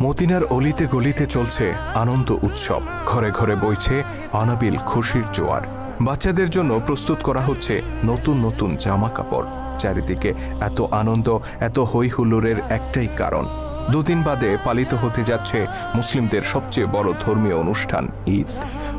মদিনার অলিতে গলিতে চলছে আনন্দ উৎসব, ঘরে ঘরে বইছে অনাবিল খুশির জোয়ার। বাচ্চাদের জন্য প্রস্তুত করা হচ্ছে নতুন নতুন জামা কাপড়। চারিদিকে এত আনন্দ, এত হই হুল্লোড়ের একটাই কারণ, দুদিন বাদে পালিত হতে যাচ্ছে মুসলিমদের সবচেয়ে বড় ধর্মীয় অনুষ্ঠান ঈদ।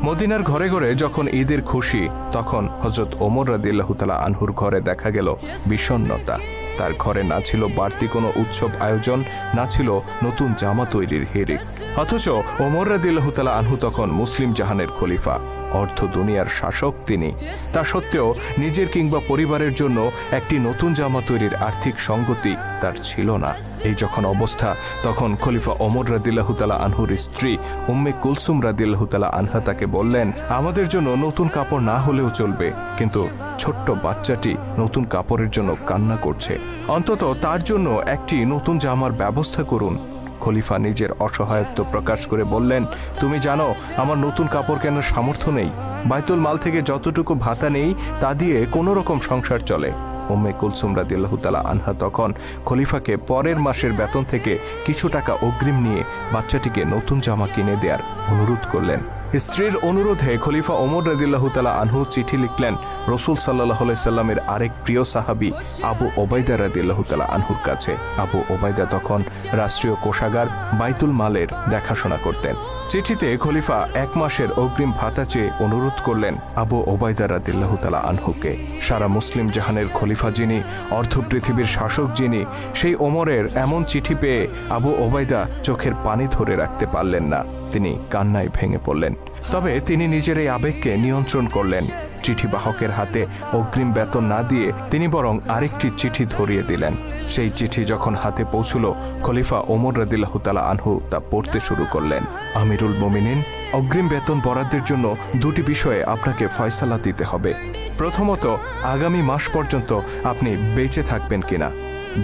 মদিনার ঘরে ঘরে যখন ঈদের খুশি, তখন হযরত ওমর রাদিয়াল্লাহু তাআলা আনহুর ঘরে দেখা গেল বিষণ্ণতা। তার ঘরে না ছিল বাড়তি কোনো উৎসব আয়োজন, না ছিল নতুন জামা তৈরির হিড়িক। অথচ ওমর রাদিয়াল্লাহু তাআলা আনহু তখন মুসলিম জাহানের খলিফা, অর্ধ দুনিয়ার শাসক তিনি। তা সত্ত্বেও নিজের কিংবা পরিবারের জন্য একটি নতুন জামা তৈরির আর্থিক সঙ্গতি তার ছিল না। এই যখন অবস্থা, তখন খলিফা ওমর রাদিয়াল্লাহু তাআলা আনহুর স্ত্রী উম্মে কুলসুম রাদিয়াল্লাহু তাআলা আনহা তাকে বললেন, আমাদের জন্য নতুন কাপড় না হলেও চলবে, কিন্তু ছোট্ট বাচ্চাটি নতুন কাপড়ের জন্য কান্না করছে, অন্তত তার জন্য একটি নতুন জামার ব্যবস্থা করুন। খলিফা নিজের অসহায়ত্ব প্রকাশ করে বললেন, তুমি জানো আমার নতুন কাপড় কেনার সামর্থ্য নেই, বাইতুল মাল থেকে যতটুকু ভাতা নেই তা দিয়ে কোনো রকম সংসার চলে। উম্মে কুলসুম রাদিয়াল্লাহু তাআলা আনহা তখন খলিফাকে পরের মাসের বেতন থেকে কিছু টাকা অগ্রিম নিয়ে বাচ্চাটিকে নতুন জামা কিনে দেওয়ার অনুরোধ করলেন। স্ত্রীর অনুরোধে খলিফা ওমর রাদিয়াল্লাহু তাআলা আনহু চিঠি লিখলেন রাসূল সাল্লাল্লাহু আলাইহি সাল্লামের আরেক প্রিয় সাহাবী আবু ওবাইদা রাদিয়াল্লাহু তাআলা আনহুর কাছে। আবু ওবাইদা তখন রাষ্ট্রীয় কোষাগার বাইতুল মালের দেখাশোনা করতেন। চিঠিতে খলিফা 1 মাসের অগ্রিম ভাতা চেয়ে অনুরোধ করলেন আবু ওবাইদা রাদিয়াল্লাহু তাআলা আনহুকে। সারা মুসলিম জাহানের খলিফা যিনি, অর্ধ পৃথিবীর শাসক যিনি, সেই ওমরের এমন চিঠি পেয়ে আবু ওবাইদা চোখের পানি ধরে রাখতে পারলেন না। তিনি কান্নায় ভেঙে পড়লেন। তবে তিনি নিজের এই আবেগকে নিয়ন্ত্রণ করলেন। চিঠি বাহকের হাতে অগ্রিম বেতন না দিয়ে তিনি বরং আরেকটি চিঠি ধরিয়ে দিলেন। সেই চিঠি যখন হাতে পৌঁছল, খলিফা ওমর রাদিয়াল্লাহু তাআলা আনহু তা পড়তে শুরু করলেন। আমিরুল মুমিনিন, অগ্রিম বেতন বরাদ্দের জন্য 2টি বিষয়ে আপনাকে ফয়সালা দিতে হবে। প্রথমত, আগামী মাস পর্যন্ত আপনি বেঁচে থাকবেন কিনা।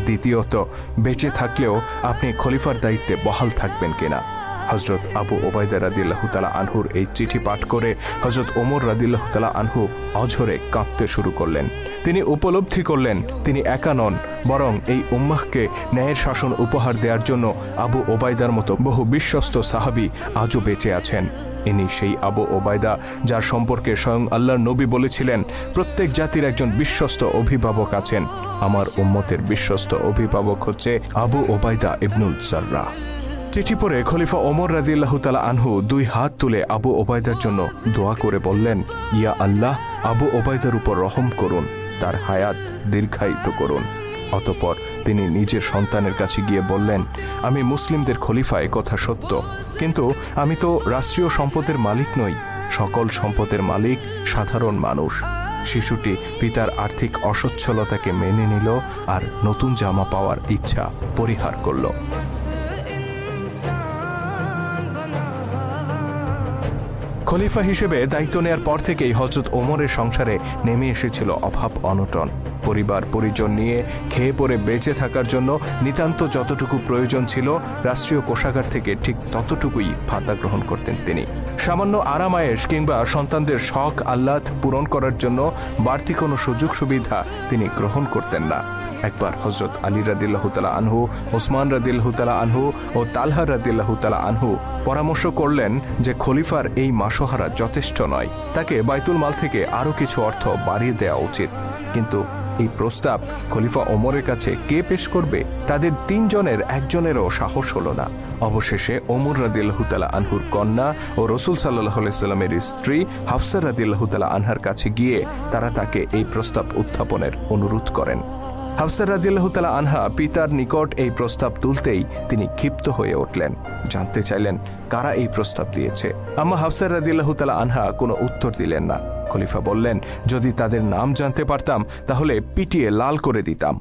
দ্বিতীয়ত, বেঁচে থাকলেও আপনি খলিফার দায়িত্বে বহাল থাকবেন কিনা। হযরত আবু ওবাইদা রাদিয়াল্লাহু তাআলা আনহুর এই চিঠি পাঠ করে হযরত ওমর রাদিয়াল্লাহু তাআলা আনহু অঝরে কাঁদতে শুরু করলেন। তিনি উপলব্ধি করলেন তিনি একা নন, বরং এই উম্মাহকে ন্যায়ের শাসন উপহার দেওয়ার জন্য আবু ওবাইদার মতো বহু বিশ্বস্ত সাহাবী আজও বেঁচে আছেন। ইনি সেই আবু ওবাইদা যার সম্পর্কে স্বয়ং আল্লাহর নবী বলেছিলেন, প্রত্যেক জাতির একজন বিশ্বস্ত অভিভাবক আছেন, আমার উম্মতের বিশ্বস্ত অভিভাবক হচ্ছে আবু ওবাইদা ইবনুল জাররাহ। চিঠি পড়ে খলিফা ওমর রাদিয়াল্লাহু তাআলা আনহু 2 হাত তুলে আবু ওবাইদার জন্য দোয়া করে বললেন, ইয়া আল্লাহ, আবু ওবাইদার উপর রহম করুন, তার হায়াত দীর্ঘায়িত করুন। অতঃপর তিনি নিজের সন্তানের কাছে গিয়ে বললেন, আমি মুসলিমদের খলিফা, এ কথা সত্য, কিন্তু আমি তো রাষ্ট্রীয় সম্পদের মালিক নই, সকল সম্পদের মালিক সাধারণ মানুষ। শিশুটি পিতার আর্থিক অসচ্ছলতাকে মেনে নিল আর নতুন জামা পাওয়ার ইচ্ছা পরিহার করল। খলিফা হিসেবে দায়িত্ব নেয়ার পর থেকেই হযরত ওমরের সংসারে নেমে এসেছিল অভাব অনটন। পরিবার পরিজন নিয়ে খেয়ে পরে বেঁচে থাকার জন্য নিতান্ত যতটুকু প্রয়োজন ছিল, রাষ্ট্রীয় কোষাগার থেকে ঠিক ততটুকুই ভাতা গ্রহণ করতেন তিনি। সামান্য আরামায়েশ কিংবা সন্তানদের শখ আহ্লাদ পূরণ করার জন্য বাড়তি কোনো সুযোগ সুবিধা তিনি গ্রহণ করতেন না। একবার হযরত আলী রাদিয়াল্লাহু তাআলা আনহু, ওসমান রাদিয়াল্লাহু তাআলা আনহু ও তালহা রাদিয়াল্লাহু তাআলা আনহু পরামর্শ করলেন যে খলিফার এই মাসোহারা যথেষ্ট নয়, তাকে বাইতুল মাল থেকে আরও কিছু অর্থ বাড়িয়ে দেওয়া উচিত। কিন্তু এই প্রস্তাব খলিফা ওমরের কাছে কে পেশ করবে? তাদের 3 জনের একজনেরও সাহস হলো না। অবশেষে ওমর রাদিয়াল্লাহু তাআলা আনহুর কন্যা ও রাসূল সাল্লাল্লাহু আলাইহি সাল্লামের স্ত্রী হাফসা রাদিয়াল্লাহু তাআলা আনহার কাছে গিয়ে তারা তাকে এই প্রস্তাব উত্থাপনের অনুরোধ করেন। হাফসা রাদিয়াল্লাহু তাআলা আনহা পিতার নিকট এই প্রস্তাব তুলতেই তিনি ক্ষিপ্ত হয়ে উঠলেন। জানতে চাইলেন কারা এই প্রস্তাব দিয়েছে। আম্মা হাফসা রাদিয়াল্লাহু তাআলা আনহা কোনো উত্তর দিলেন না। খলিফা বললেন, যদি তাদের নাম জানতে পারতাম তাহলে পিটিয়ে লাল করে দিতাম।